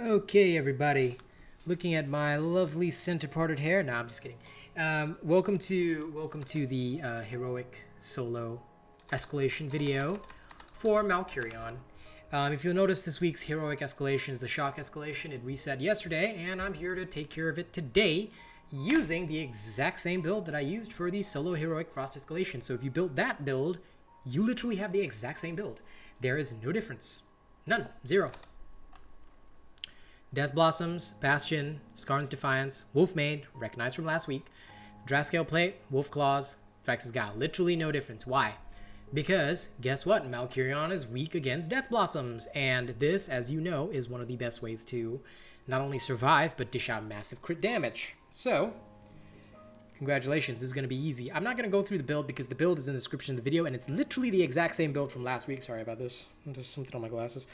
Okay, everybody. Looking at my lovely center-parted hair. Nah, I'm just kidding. Welcome to the heroic solo escalation video for Malcarion. If you'll notice, this week's heroic escalation is the shock escalation. It reset yesterday, and I'm here to take care of it today using the exact same build that I used for the solo heroic frost escalation. So if you built that build, you literally have the exact same build. There is no difference. None. Zero. Death Blossoms, Bastion, Skarn's Defiance, Wolfmane, recognized from last week, Drascale Plate, Wolf Claws, Vex's Guile. Literally no difference. Why? Because, guess what? Malcarion is weak against Death Blossoms, and this, as you know, is one of the best ways to not only survive, but dish out massive crit damage. So, congratulations, this is going to be easy. I'm not going to go through the build because the build is in the description of the video, and it's literally the exact same build from last week. Sorry about this. There's something on my glasses.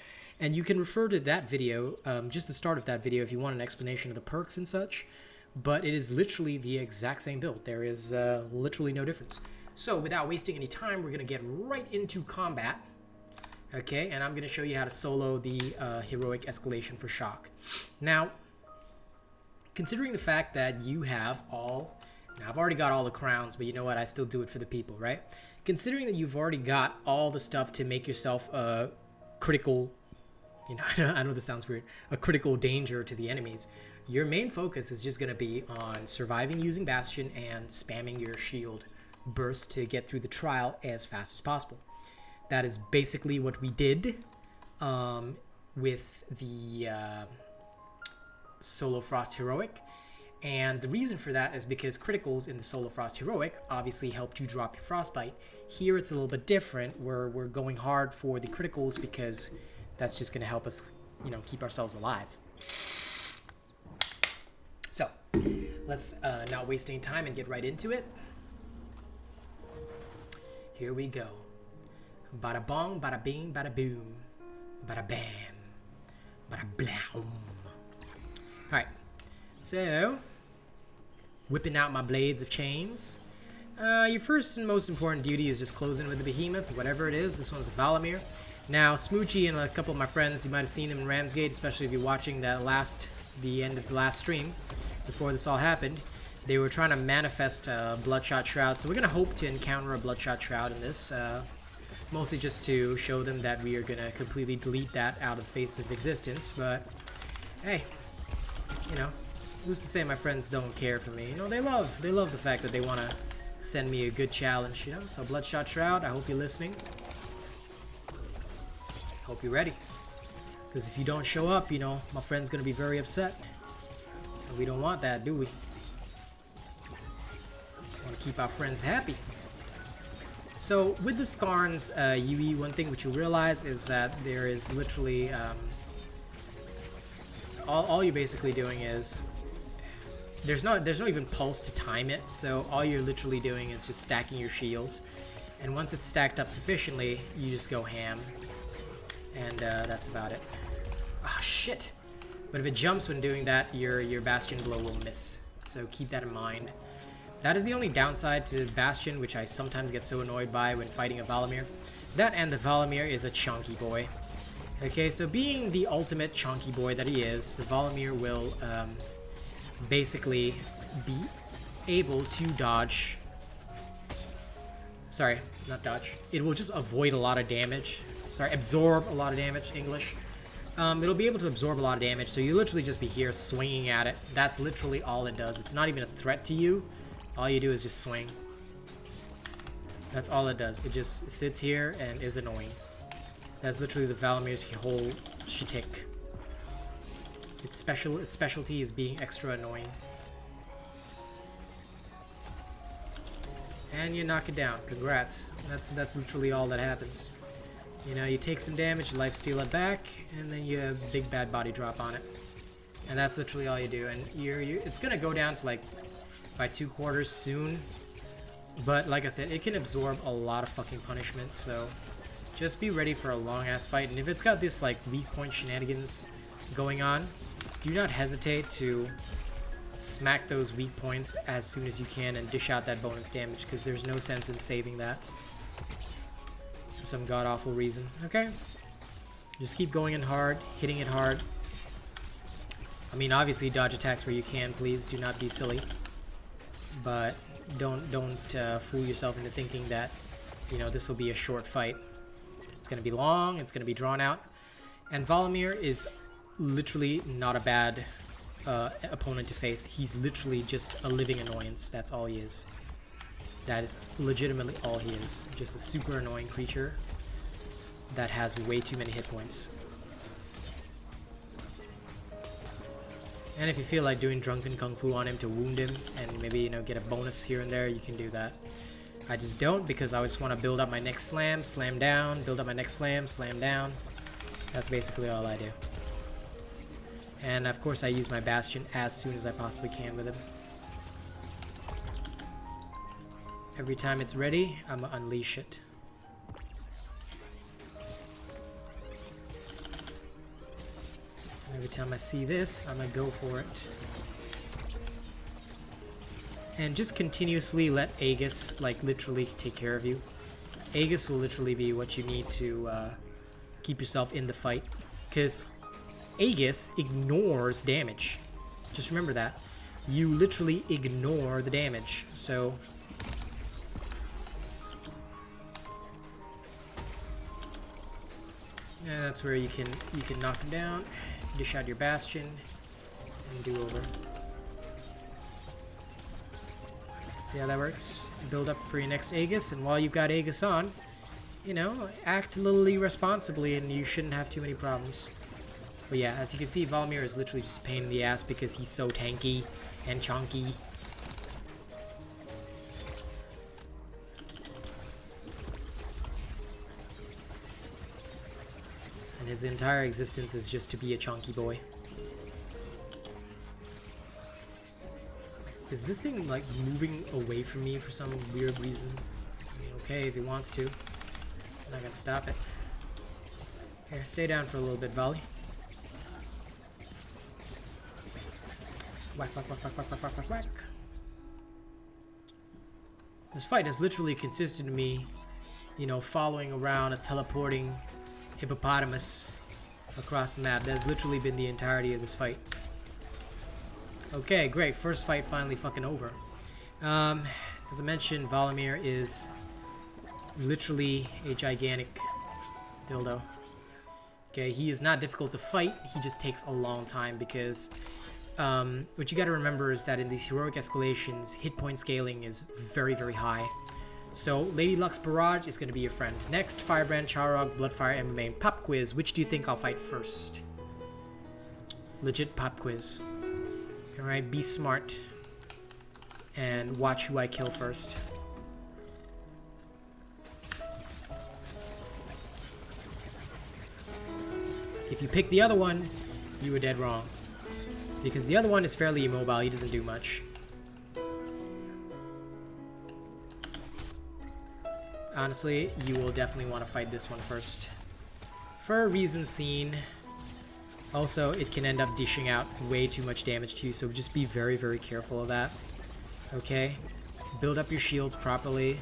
And you can refer to that video, just the start of that video, if you want an explanation of the perks and such. But it is literally the exact same build. There is literally no difference. So without wasting any time, we're going to get right into combat. Okay, and I'm going to show you how to solo the heroic escalation for shock. Now, considering the fact that you have all... Now, I've already got all the crowns, but you know what? I still do it for the people, right? Considering that you've already got all the stuff to make yourself a critical... You know, I know this sounds weird. A critical danger to the enemies. Your main focus is just going to be on surviving using Bastion and spamming your shield burst to get through the trial as fast as possible. That is basically what we did with the Solo Frost Heroic. And the reason for that is because criticals in the Solo Frost Heroic obviously help you drop your Frostbite. Here it's a little bit different, where we're going hard for the criticals because that's just going to help us, you know, keep ourselves alive. So, let's not waste any time and get right into it. Here we go. Bada bong, bada bing, bada boom, bada bam, bada bloom. Alright, so, whipping out my blades of chains. Your first and most important duty is just closing with the behemoth, whatever it is. This one's a Valomyr. Now, Smoochie and a couple of my friends, you might have seen them in Ramsgate, especially if you're watching the end of the last stream, before this all happened. They were trying to manifest a Bloodshot Shroud, so we're going to hope to encounter a Bloodshot Shroud in this, mostly just to show them that we are going to completely delete that out of the face of existence, but, hey, you know, who's to say my friends don't care for me? You know, they love the fact that they want to send me a good challenge, you know, so Bloodshot Shroud, I hope you're listening. Hope you're ready, because if you don't show up, you know, my friend's gonna be very upset, and we don't want that, do we? Want to keep our friends happy. So with the Skarn's UE, one thing which you realize is that there is literally all you're basically doing is there's no even pulse to time it, so all you're literally doing is just stacking your shields, and once it's stacked up sufficiently, you just go ham. And that's about it. Ah, shit. But if it jumps when doing that, your Bastion blow will miss. So keep that in mind. That is the only downside to Bastion, which I sometimes get so annoyed by when fighting a Valomyr. That and the Valomyr is a chunky boy. Okay, so being the ultimate chunky boy that he is, the Valomyr will basically be able to dodge... Sorry, not dodge. It will just avoid a lot of damage. Sorry, absorb a lot of damage, English. It'll be able to absorb a lot of damage, so you literally just be here swinging at it. That's literally all it does. It's not even a threat to you. All you do is just swing. That's all it does. It just sits here and is annoying. That's literally the Valomyr's whole shtick. Its specialty is being extra annoying. And you knock it down. Congrats. That's literally all that happens. You know, you take some damage, lifesteal it back, and then you have big bad body drop on it. And that's literally all you do. And it's gonna go down to like by 2/4 soon. But like I said, it can absorb a lot of fucking punishment, so just be ready for a long ass fight. And if it's got this like weak point shenanigans going on, do not hesitate to smack those weak points as soon as you can and dish out that bonus damage, because there's no sense in saving that for some god-awful reason. Okay? Just keep going in hard, hitting it hard. I mean, obviously dodge attacks where you can, please do not be silly. But don't fool yourself into thinking that, you know, this will be a short fight. It's going to be long, it's going to be drawn out. And Valomyr is literally not a bad opponent to face. He's literally just a living annoyance. That's all he is. That is legitimately all he is. Just a super annoying creature that has way too many hit points. And if you feel like doing drunken kung fu on him to wound him and maybe, you know, get a bonus here and there, you can do that. I just don't, because I just want to build up my next slam, slam down, build up my next slam, slam down. That's basically all I do. And of course I use my Bastion as soon as I possibly can with him. Every time it's ready, I'm gonna unleash it. Every time I see this, I'm gonna go for it. And just continuously let Aegis, like, literally take care of you. Aegis will literally be what you need to keep yourself in the fight. Because Aegis ignores damage. Just remember that. You literally ignore the damage. So... yeah, that's where you can knock him down. Dish out your Bastion and do over. See how that works? Build up for your next Aegis, and while you've got Aegis on, you know, act a little irresponsibly and you shouldn't have too many problems. But yeah, as you can see, Valomyr is literally just a pain in the ass because he's so tanky and chunky. And his entire existence is just to be a chunky boy. Is this thing, like, moving away from me for some weird reason? I mean, okay, if he wants to. I'm not gonna stop it. Here, stay down for a little bit, Volley. Whack, whack, whack, whack, whack, whack, whack, whack. This fight has literally consisted of me, you know, following around a teleporting hippopotamus across the map. That has literally been the entirety of this fight. Okay, great. First fight finally fucking over. As I mentioned, Valomyr is literally a gigantic dildo. Okay, he is not difficult to fight. He just takes a long time because what you gotta remember is that in these heroic escalations, hit point scaling is very, very high. So, Lady Luck's Barrage is gonna be your friend. Next, Firebrand, Charrogg, Bloodfire, Embermane. Pop quiz. Which do you think I'll fight first? Legit pop quiz. Alright, be smart. And watch who I kill first. If you pick the other one, you were dead wrong. Because the other one is fairly immobile, he doesn't do much. Honestly, you will definitely want to fight this one first. For a reason seen. Also, it can end up dishing out way too much damage to you, so just be very, very careful of that. Okay? Build up your shields properly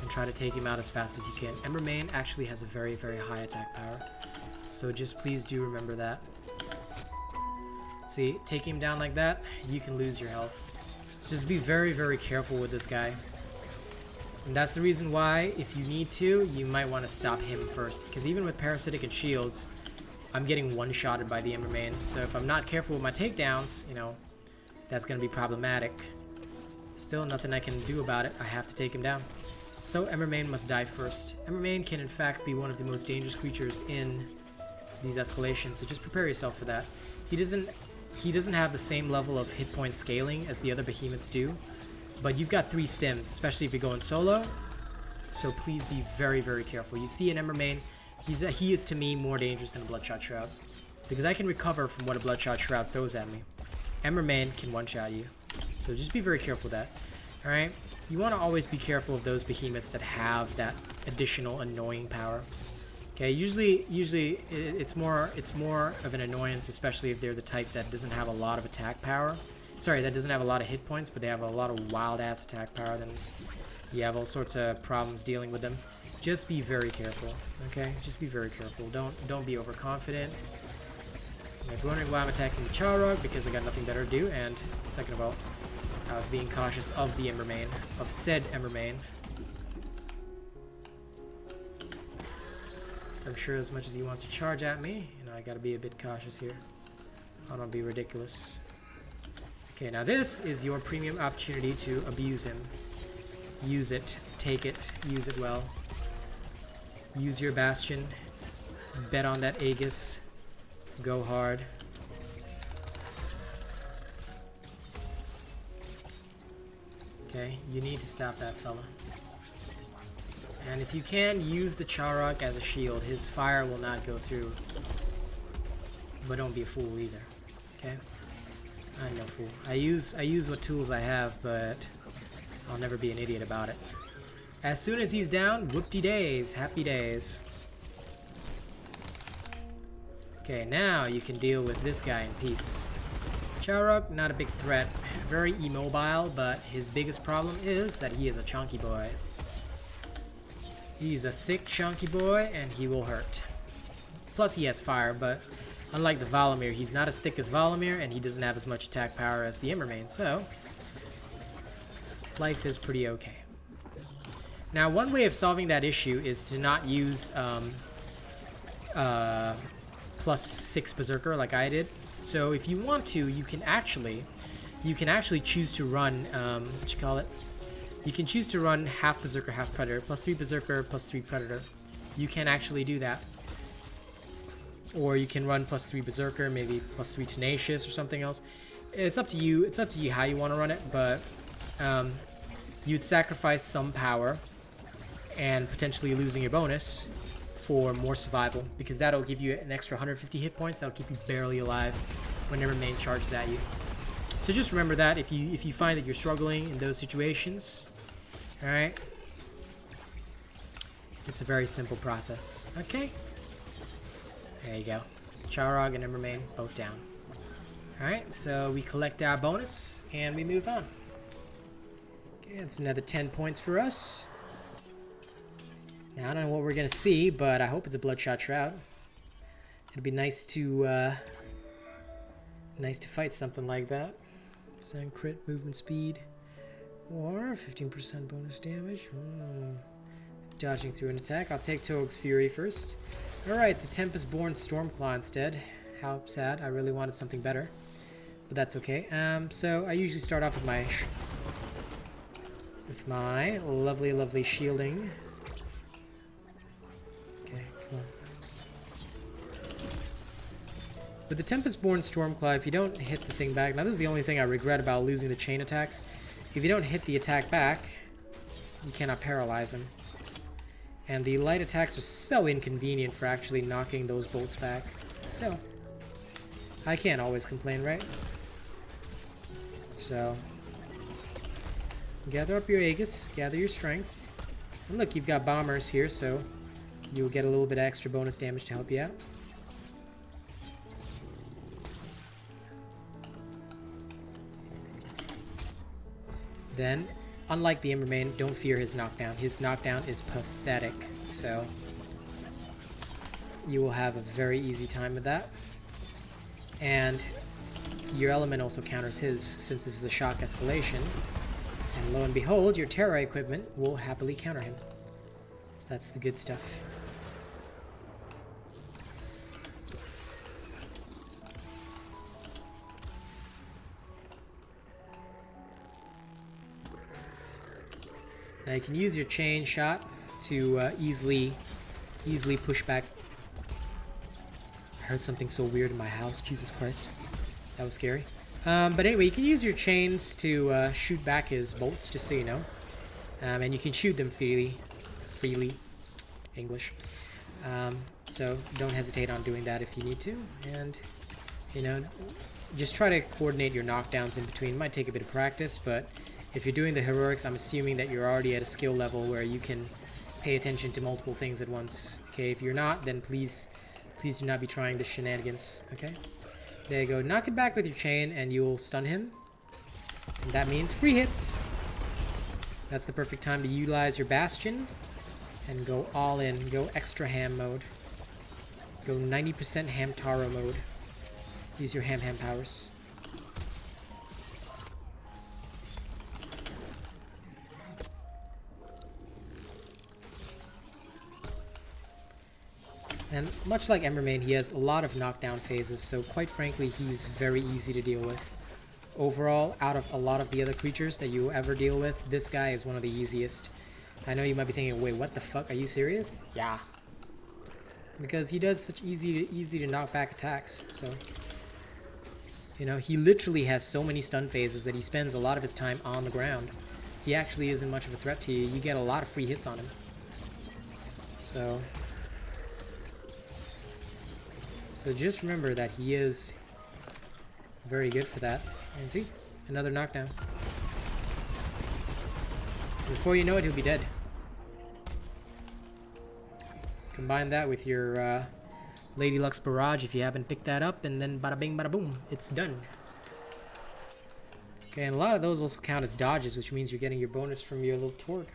and try to take him out as fast as you can. Embermane actually has a very, very high attack power, so just please do remember that. See, take him down like that, you can lose your health. So just be very, very careful with this guy. And that's the reason why, if you need to, you might want to stop him first. Because even with Parasitic and Shields, I'm getting one-shotted by the Embermane. So if I'm not careful with my takedowns, you know, that's going to be problematic. Still, nothing I can do about it. I have to take him down. So Embermane must die first. Embermane can in fact be one of the most dangerous creatures in these escalations, so just prepare yourself for that. He doesn't have the same level of hit point scaling as the other behemoths do, but you've got 3 stems, especially if you're going solo, so please be very, very careful. You see an Embermane, he is to me more dangerous than a Bloodshot Shroud, because I can recover from what a Bloodshot Shroud throws at me. Embermane can one-shot you, so just be very careful with that. Alright, you want to always be careful of those behemoths that have that additional annoying power. Okay, usually it's more of an annoyance, especially if they're the type that doesn't have a lot of attack power. Sorry, that doesn't have a lot of hit points, but they have a lot of wild-ass attack power, then you have all sorts of problems dealing with them. Just be very careful, okay? Just be very careful. Don't be overconfident. I was wondering why I'm attacking the Charrogg, because I got nothing better to do, and second of all, I was being cautious of the Embermane, of said Embermane. So I'm sure as much as he wants to charge at me, you know, I gotta be a bit cautious here. I don't be ridiculous. Okay, now this is your premium opportunity to abuse him. Use it, take it, use it well. Use your Bastion, bet on that Aegis, go hard. Okay, you need to stop that fella. And if you can, use the Charrogg as a shield. His fire will not go through. But don't be a fool either. Okay? I'm no fool. I use what tools I have, but I'll never be an idiot about it. As soon as he's down, whoop-de-days, happy days. Okay, now you can deal with this guy in peace. Charrogg, not a big threat. Very immobile, but his biggest problem is that he is a chunky boy. He's a thick, chunky boy, and he will hurt. Plus, he has fire, but unlike the Valomyr, he's not as thick as Valomyr, and he doesn't have as much attack power as the Embermane, so life is pretty okay. Now, one way of solving that issue is to not use +6 Berserker like I did. So if you want to, you can actually choose to run you can choose to run half Berserker, half Predator, +3 Berserker, +3 Predator. You can actually do that. Or you can run +3 Berserker, maybe +3 Tenacious or something else. It's up to you. It's up to you how you want to run it, but you'd sacrifice some power and potentially losing your bonus for more survival, because that'll give you an extra 150 hit points. That'll keep you barely alive whenever main charges at you. So just remember that if you find that you're struggling in those situations. All right, it's a very simple process. Okay, there you go. Charrogg and Embermane both down. All right, so we collect our bonus and we move on. Okay, it's another 10 points for us. Now, I don't know what we're gonna see, but I hope it's a Bloodshot Shroud. It'd be nice to fight something like that. 7 crit movement speed, or 15% bonus damage. Dodging through an attack. I'll take Togg's Fury first. All right, it's a Tempestborn Stormclaw instead. How sad! I really wanted something better, but that's okay. So I usually start off with my lovely shielding. With the Tempestborn Stormclaw, if you don't hit the thing back... Now, this is the only thing I regret about losing the chain attacks. If you don't hit the attack back, you cannot paralyze him. And the light attacks are so inconvenient for actually knocking those bolts back. Still, I can't always complain, right? So, gather up your Aegis, gather your strength. And look, you've got bombers here, so you'll get a little bit of extra bonus damage to help you out. Then, unlike the Embermane, don't fear his knockdown. His knockdown is pathetic, so you will have a very easy time with that. And your element also counters his, since this is a shock escalation. And lo and behold, your Terra equipment will happily counter him. So that's the good stuff. Now you can use your chain shot to easily push back. I heard something so weird in my house. Jesus Christ. That was scary. But anyway, you can use your chains to shoot back his bolts, just so you know. And you can shoot them freely. English. So don't hesitate on doing that if you need to. And, you know, just try to coordinate your knockdowns in between. It might take a bit of practice, but if you're doing the heroics, I'm assuming that you're already at a skill level where you can pay attention to multiple things at once. Okay, if you're not, then please do not be trying the shenanigans. Okay, there you go. Knock it back with your chain, and you'll stun him. And that means free hits. That's the perfect time to utilize your Bastion and go all in. Go extra ham mode. Go 90% Hamtaro mode. Use your ham powers. And much like Embermane, he has a lot of knockdown phases, so quite frankly, he's very easy to deal with. Overall, out of a lot of the other creatures that you ever deal with, this guy is one of the easiest. I know you might be thinking, wait, what the fuck? Are you serious? Yeah. Because he does such easy to knock back attacks, so... You know, he literally has so many stun phases that he spends a lot of his time on the ground. He actually isn't much of a threat to you. You get a lot of free hits on him. So just remember that he is very good for that. And see? Another knockdown. Before you know it, he'll be dead. Combine that with your Lady Luck's Barrage if you haven't picked that up, and then bada bing bada boom, it's done. Okay, and a lot of those also count as dodges, which means you're getting your bonus from your little Torg.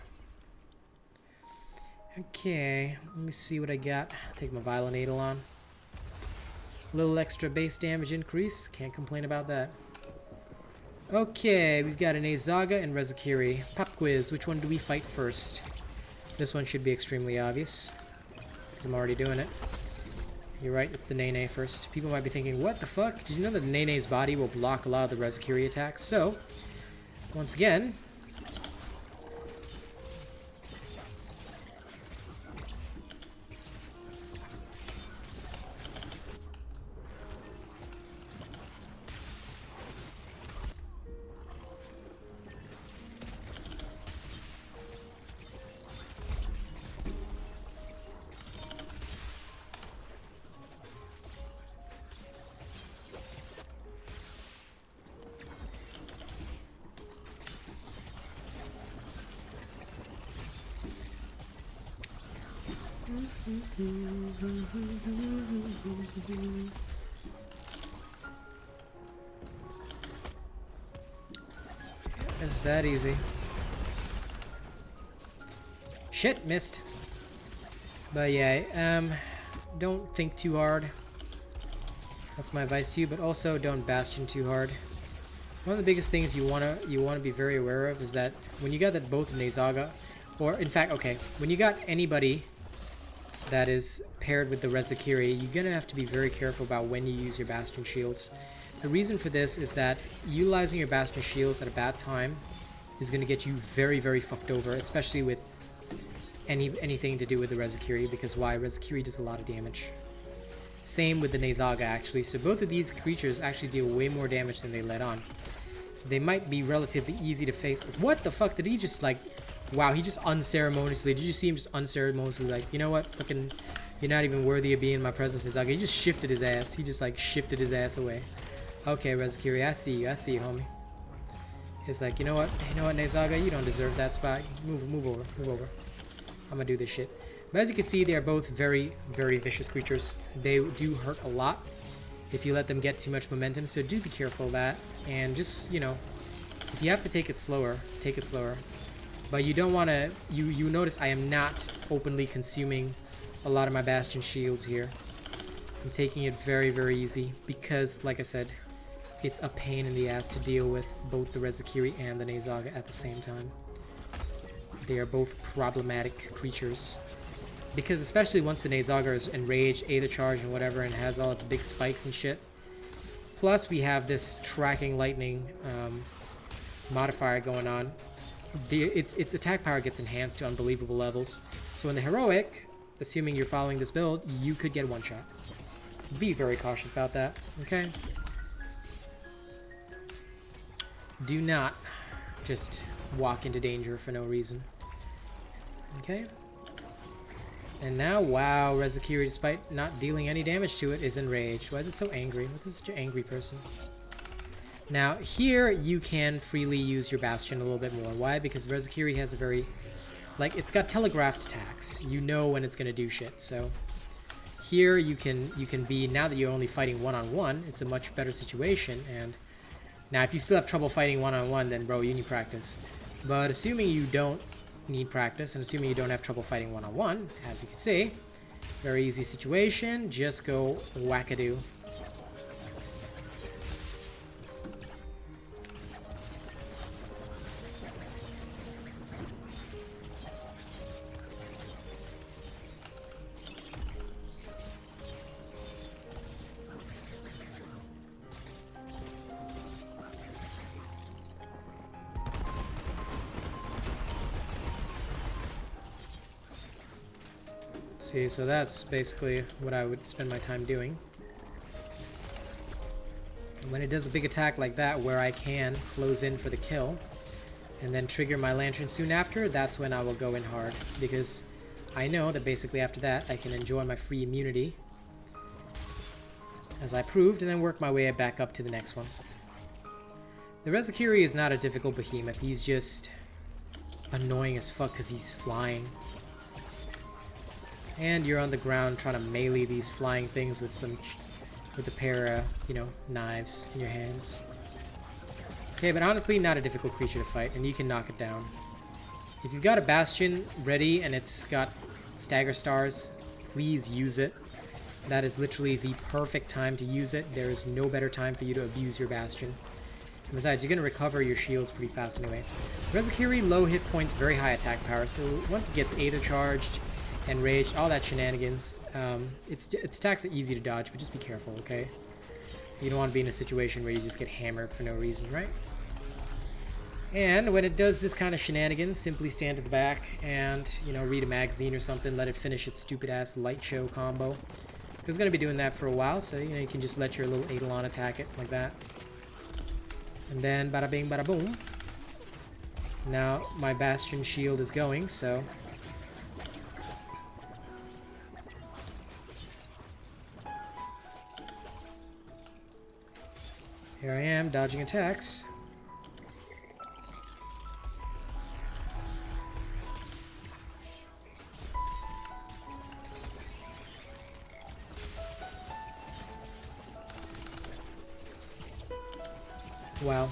Okay, let me see what I got. I'll take my Violinator on. A little extra base damage increase, can't complain about that. Okay, we've got a Nayzaga and Rezarieri. Pop quiz, which one do we fight first? This one should be extremely obvious, because I'm already doing it. You're right, it's the Nene first. People might be thinking, what the fuck? Did you know that Nene's body will block a lot of the Rezarieri attacks? So, once again... It's that easy. Shit, missed. But yeah, don't think too hard. That's my advice to you, but also don't Bastion too hard. One of the biggest things you wanna be very aware of is that when you got that both Nayzaga, or in fact, okay, when you got anybody that is paired with the Rezarieri, you're gonna have to be very careful about when you use your Bastion shields. The reason for this is that utilizing your Bastion shields at a bad time is gonna get you very, very fucked over, especially with anything to do with the Rezarieri, because why? Rezarieri does a lot of damage. Same with the Nayzaga, actually. So both of these creatures actually deal way more damage than they let on. They might be relatively easy to face. What the fuck? Did he just like... Wow, he just unceremoniously... Did you see him just unceremoniously like, you know what? Fucking... You're not even worthy of being in my presence, Nayzaga. He just shifted his ass. He just like shifted his ass away. Okay, Rezarieri, I see you, homie. It's like, you know what, Nayzaga, you don't deserve that spot. Move over. I'm gonna do this shit. But as you can see, they are both very, very vicious creatures. They do hurt a lot if you let them get too much momentum, so do be careful of that. And just, you know, if you have to take it slower, take it slower. But you don't want to, you notice I am not openly consuming a lot of my Bastion shields here. I'm taking it very, very easy because, like I said, it's a pain in the ass to deal with both the Rezarieri and the Nayzaga at the same time. They are both problematic creatures. Because especially once the Nayzaga is enraged, Aether Charge and whatever, and has all its big spikes and shit. Plus we have this tracking lightning modifier going on. Its attack power gets enhanced to unbelievable levels. So in the Heroic, assuming you're following this build, you could get one shot. Be very cautious about that, okay? Do not just walk into danger for no reason. Okay? And now, wow, Rezarieri, despite not dealing any damage to it, is enraged. Why is it so angry? What is such an angry person? Now, here you can freely use your Bastion a little bit more. Why? Because Rezarieri has a very... Like, it's got telegraphed attacks. You know when it's going to do shit, so... Here you can be... Now that you're only fighting one-on-one, it's a much better situation, and... Now, if you still have trouble fighting one-on-one, then, bro, you need practice. But assuming you don't need practice, and assuming you don't have trouble fighting one-on-one, as you can see, very easy situation, just go wackadoo. See, so that's basically what I would spend my time doing. And when it does a big attack like that, where I can close in for the kill, and then trigger my lantern soon after, that's when I will go in hard. Because I know that basically after that, I can enjoy my free immunity, as I proved, and then work my way back up to the next one. The Rezarieri is not a difficult behemoth, he's just annoying as fuck because he's flying. And you're on the ground trying to melee these flying things with a pair of, you know, knives in your hands. Okay, but honestly, not a difficult creature to fight, and you can knock it down. If you've got a Bastion ready and it's got stagger stars, please use it. That is literally the perfect time to use it. There is no better time for you to abuse your Bastion. And besides, you're going to recover your shields pretty fast anyway. Rezarieri, low hit points, very high attack power, so once it gets Ada charged, enraged, all that shenanigans, its attacks are easy to dodge, but just be careful, okay? You don't want to be in a situation where you just get hammered for no reason, right? And when it does this kind of shenanigans, simply stand to the back and, you know, read a magazine or something, let it finish its stupid-ass light show combo. It's going to be doing that for a while, so, you know, you can just let your little Eidolon attack it like that. And then bada bing, bada boom. Now my Bastion shield is going, so here I am, dodging attacks. Wow.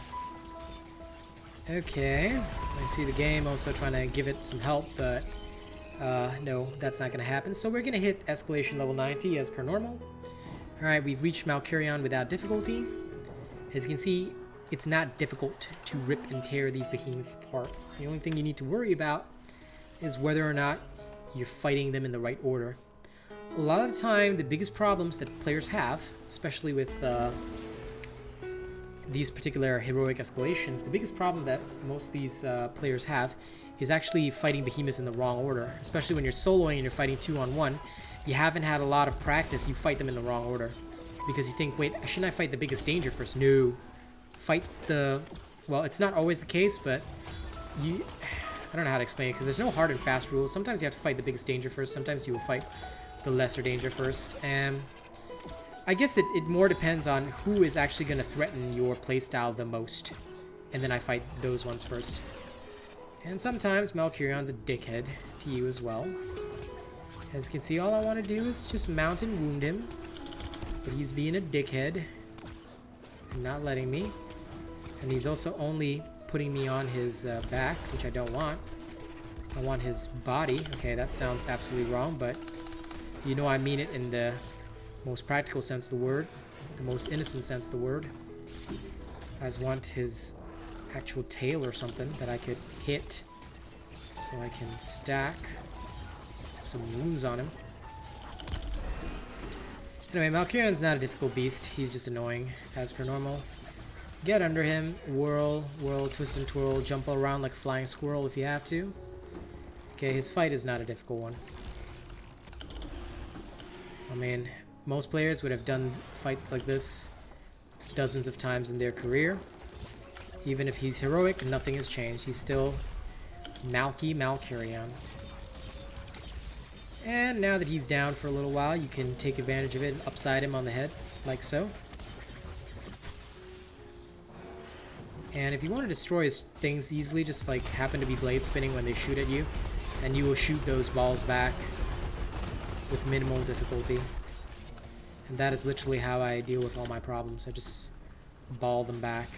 Okay. I see the game also trying to give it some help, but no, that's not going to happen. So we're going to hit escalation level 90 as per normal. Alright, we've reached Malcarion without difficulty. As you can see, it's not difficult to rip and tear these behemoths apart. The only thing you need to worry about is whether or not you're fighting them in the right order. A lot of the time, the biggest problems that players have, especially with these particular heroic escalations, the biggest problem that most of these players have is actually fighting behemoths in the wrong order. Especially when you're soloing and you're fighting 2-on-1, you haven't had a lot of practice, you fight them in the wrong order. Because you think, wait, shouldn't I fight the biggest danger first? No. Fight the... Well, it's not always the case, but you... I don't know how to explain it, because there's no hard and fast rules. Sometimes you have to fight the biggest danger first, sometimes you will fight the lesser danger first. And I guess it more depends on who is actually going to threaten your playstyle the most. And then I fight those ones first. And sometimes Malcarion's a dickhead to you as well. As you can see, all I want to do is just mount and wound him. But he's being a dickhead and not letting me. And he's also only putting me on his back, which I don't want. I want his body. Okay, that sounds absolutely wrong, but you know I mean it in the most practical sense of the word, the most innocent sense of the word. I just want his actual tail or something that I could hit so I can stack some wounds on him. Anyway, Malcarion's not a difficult beast, he's just annoying, as per normal. Get under him, whirl, twist and twirl, jump around like a flying squirrel if you have to. Okay, his fight is not a difficult one. I mean, most players would have done fights like this dozens of times in their career. Even if he's heroic, nothing has changed. He's still Malcarion. And now that he's down for a little while, you can take advantage of it and upside him on the head, like so. And if you want to destroy his things easily, just like happen to be blade spinning when they shoot at you, and you will shoot those balls back with minimal difficulty. And that is literally how I deal with all my problems. I just ball them back.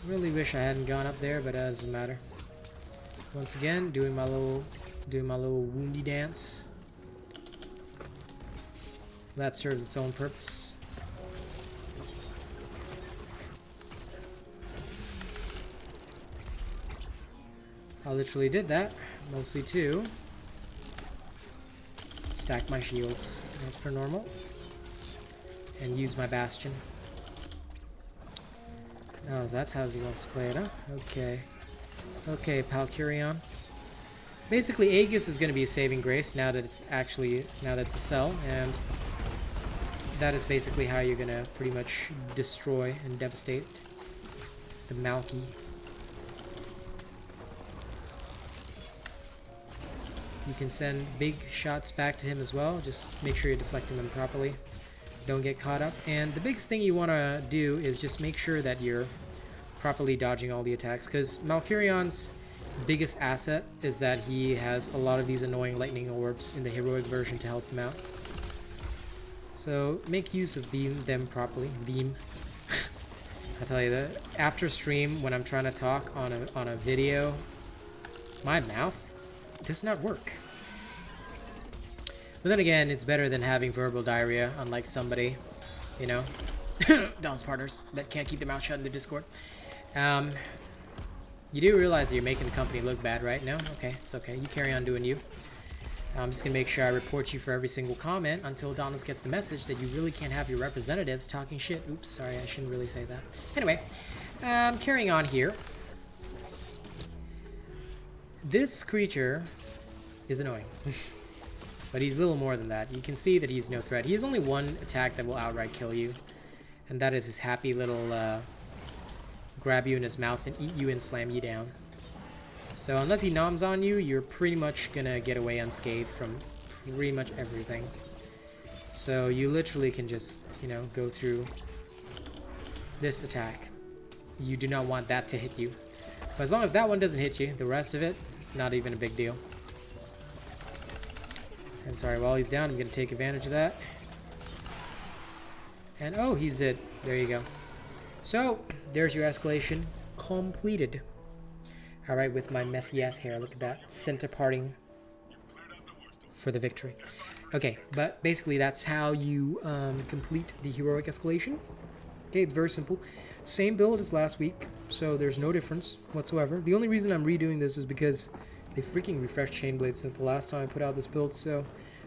Really wish I hadn't gone up there, but it doesn't matter. Once again, doing my little woundy dance. That serves its own purpose. I literally did that, mostly to stack my shields as per normal and use my Bastion. Oh, that's how he wants to play it, huh? Okay. Okay, Malcarion. Basically, Aegis is going to be a saving grace now that it's a cell, and that is basically how you're going to pretty much destroy and devastate the Malky. You can send big shots back to him as well. Just make sure you're deflecting them properly. Don't get caught up. And the biggest thing you want to do is just make sure that you're properly dodging all the attacks, because Malcarion's biggest asset is that he has a lot of these annoying lightning orbs in the heroic version to help him out. So make use of them properly. Beam. I tell you that after stream, when I'm trying to talk on a video, my mouth does not work. But then again, it's better than having verbal diarrhea, unlike somebody, you know, Don's partners that can't keep their mouth shut in the Discord. You do realize that you're making the company look bad, right? No? Okay, it's okay. You carry on doing you. I'm just going to make sure I report you for every single comment until Dauntless gets the message that you really can't have your representatives talking shit. Oops, sorry, I shouldn't really say that. Anyway, carrying on here. This creature is annoying. But he's a little more than that. You can see that he's no threat. He has only one attack that will outright kill you. And that is his happy little grab you in his mouth and eat you and slam you down. So unless he noms on you, you're pretty much gonna get away unscathed from pretty much everything. So you literally can just, you know, go through this attack. You do not want that to hit you. But as long as that one doesn't hit you, the rest of it, not even a big deal. And sorry, while he's down, I'm going to take advantage of that. And oh, he's it. There you go. So, there's your escalation completed. Alright, with my messy ass hair. Look at that. Center parting for the victory. Okay, but basically that's how you complete the heroic escalation. Okay, it's very simple. Same build as last week, so there's no difference whatsoever. The only reason I'm redoing this is because they freaking refreshed Chainblade since the last time I put out this build, so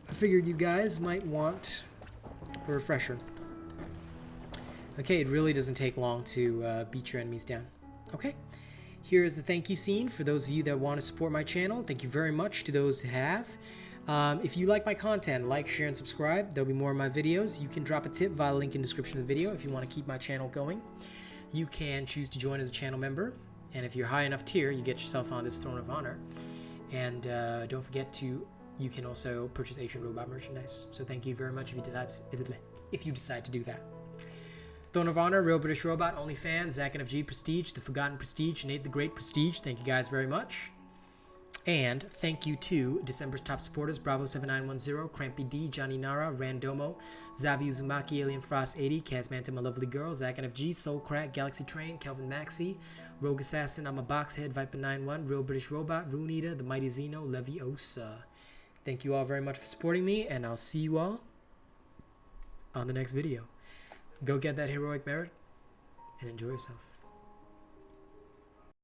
I figured you guys might want a refresher. Okay, it really doesn't take long to beat your enemies down. Okay, here is the thank you scene for those of you that want to support my channel. Thank you very much to those that have. If you like my content, like, share, and subscribe. There'll be more of my videos. You can drop a tip via the link in the description of the video if you want to keep my channel going. You can choose to join as a channel member, and if you're high enough tier, you get yourself on this Throne of Honor. And don't forget you can also purchase RealAsianRobot merchandise. So thank you very much if you decide to do that. Throne of Honor, Real British Robot, OnlyFans, Zach NFG Prestige, The Forgotten Prestige, Nate the Great Prestige. Thank you guys very much. And thank you to December's top supporters: Bravo7910, Crampy D, Johnny Nara, Randomo, Zavi Uzumaki, Alien Frost 80, Kazmanta, My Lovely Girl, Zach NFG, Soul Crack, Galaxy Train, Kelvin Maxi, Rogue Assassin, I'm a Boxhead, Viper91, Real British Robot, Rune Eater, The Mighty Zeno, Leviosa. Thank you all very much for supporting me, and I'll see you all on the next video. Go get that heroic merit and enjoy yourself.